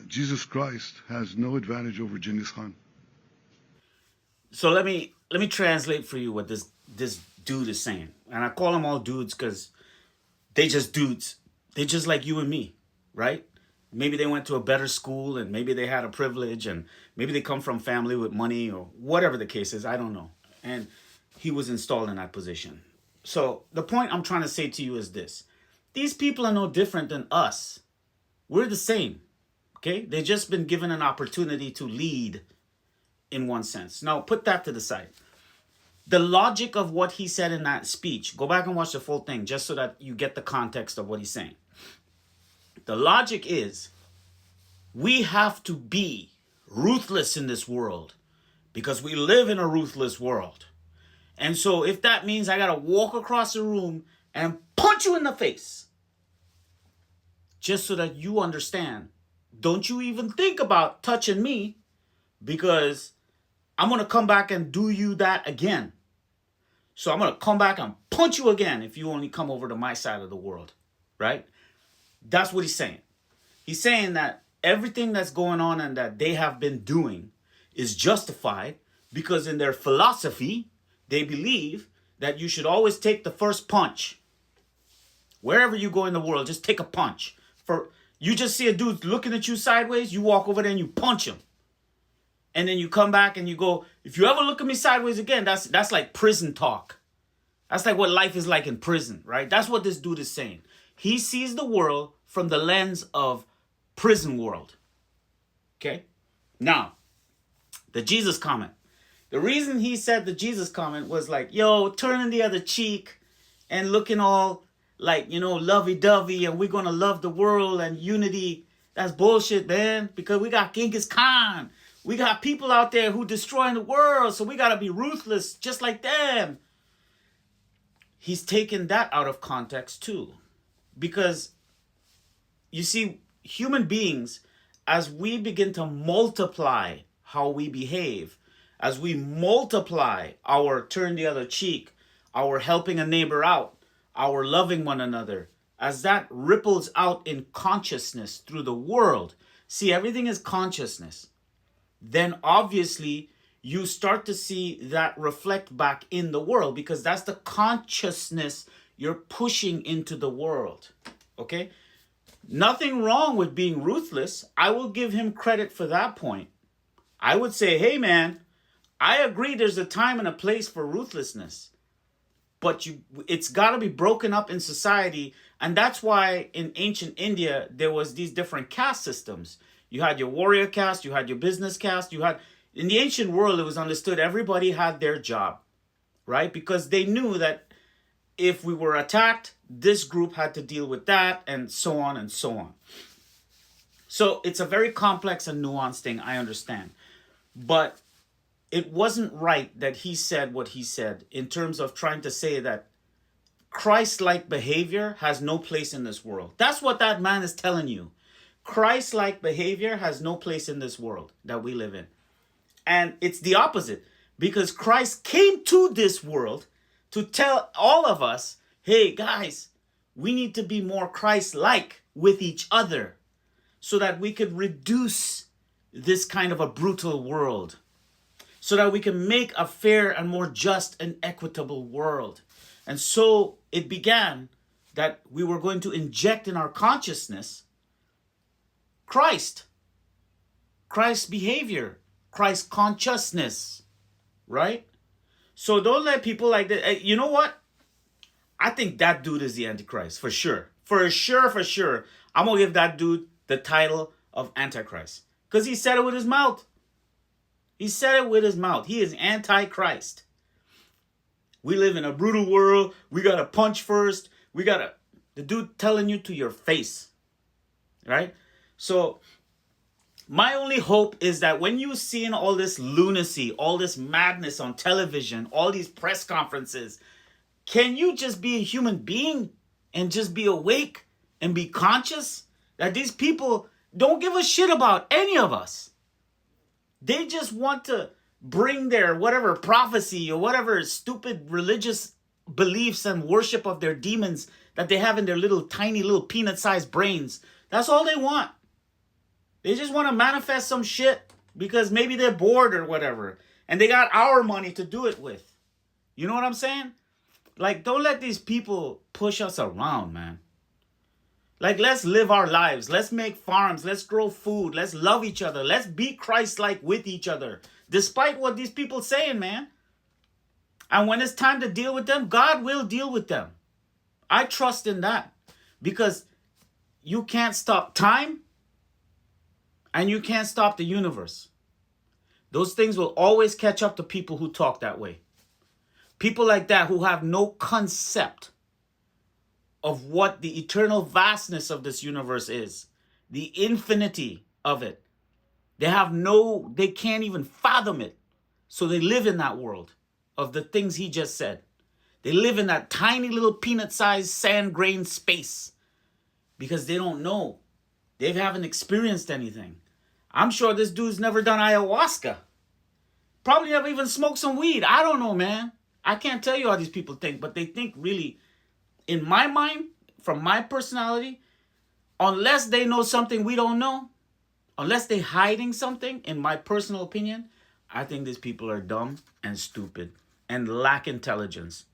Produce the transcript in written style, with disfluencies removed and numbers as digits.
Jesus Christ has no advantage over Genghis Khan. So let me translate for you what this dude is saying. And I call them all dudes because they just dudes. They just like you and me, right? Maybe they went to a better school and maybe they had a privilege and maybe they come from family with money or whatever the case is. I don't know. And he was installed in that position. So the point I'm trying to say to you is this. These people are no different than us. We're the same. Okay? They've just been given an opportunity to lead in one sense. Now, put that to the side. The logic of what he said in that speech, go back and watch the full thing just so that you get the context of what he's saying. The logic is we have to be ruthless in this world because we live in a ruthless world. And so if that means I got to walk across the room and punch you in the face, just so that you understand, don't you even think about touching me because I'm going to come back and do you that again. So I'm going to come back and punch you again if you only come over to my side of the world, right? That's what he's saying. He's saying that everything that's going on and that they have been doing is justified because in their philosophy, they believe that you should always take the first punch. Wherever you go in the world, just take a punch. For you just see a dude looking at you sideways, you walk over there and you punch him. And then you come back and you go, if you ever look at me sideways again, that's like prison talk. That's like what life is like in prison, right? That's what this dude is saying. He sees the world from the lens of prison world. Okay? Now, the Jesus comment. The reason he said the Jesus comment was like, yo, turning the other cheek and looking all like, lovey-dovey and we're going to love the world and unity. That's bullshit, man, because we got Genghis Khan. We got people out there who destroying the world, so we got to be ruthless just like them. He's taken that out of context too. Because, you see, human beings, as we begin to multiply how we behave, as we multiply our turn the other cheek, our helping a neighbor out, our loving one another, as that ripples out in consciousness through the world, see, everything is consciousness. Then obviously you start to see that reflect back in the world because that's the consciousness you're pushing into the world. Okay? Nothing wrong with being ruthless. I will give him credit for that point. I would say, hey man, I agree there's a time and a place for ruthlessness. But it's got to be broken up in society. And that's why in ancient India, there was these different caste systems. You had your warrior caste, you had your business caste, in the ancient world, it was understood everybody had their job, right? Because they knew that if we were attacked, this group had to deal with that, and so on and so on. So it's a very complex and nuanced thing, I understand. But it wasn't right that he said what he said in terms of trying to say that Christ-like behavior has no place in this world. That's what that man is telling you. Christ-like behavior has no place in this world that we live in. And it's the opposite, because Christ came to this world to tell all of us, hey guys, we need to be more Christ-like with each other so that we could reduce this kind of a brutal world, so that we can make a fair and more just and equitable world. And so it began that we were going to inject in our consciousness Christ's behavior, Christ's consciousness, right? So don't let people like that. You know what? I think that dude is the Antichrist, for sure. For sure. I'm going to give that dude the title of Antichrist. Because he said it with his mouth. He said it with his mouth. He is Antichrist. We live in a brutal world. We got to punch first. The dude telling you to your face, right? So my only hope is that when you seeing all this lunacy, all this madness on television, all these press conferences, can you just be a human being and just be awake and be conscious that these people don't give a shit about any of us? They just want to bring their whatever prophecy or whatever stupid religious beliefs and worship of their demons that they have in their little tiny little peanut-sized brains. That's all they want. They just want to manifest some shit because maybe they're bored or whatever. And they got our money to do it with. You know what I'm saying? Like, don't let these people push us around, man. Like, let's live our lives. Let's make farms. Let's grow food. Let's love each other. Let's be Christ-like with each other. Despite what these people saying, man. And when it's time to deal with them, God will deal with them. I trust in that. Because you can't stop time. And you can't stop the universe. Those things will always catch up to people who talk that way. People like that who have no concept of what the eternal vastness of this universe is. The infinity of it. They can't even fathom it. So they live in that world of the things he just said. They live in that tiny little peanut-sized sand grain space because they don't know. They haven't experienced anything. I'm sure this dude's never done ayahuasca. Probably never even smoked some weed. I don't know, man. I can't tell you how these people think, but they think really, in my mind, from my personality, unless they know something we don't know, unless they're hiding something, in my personal opinion, I think these people are dumb and stupid and lack intelligence.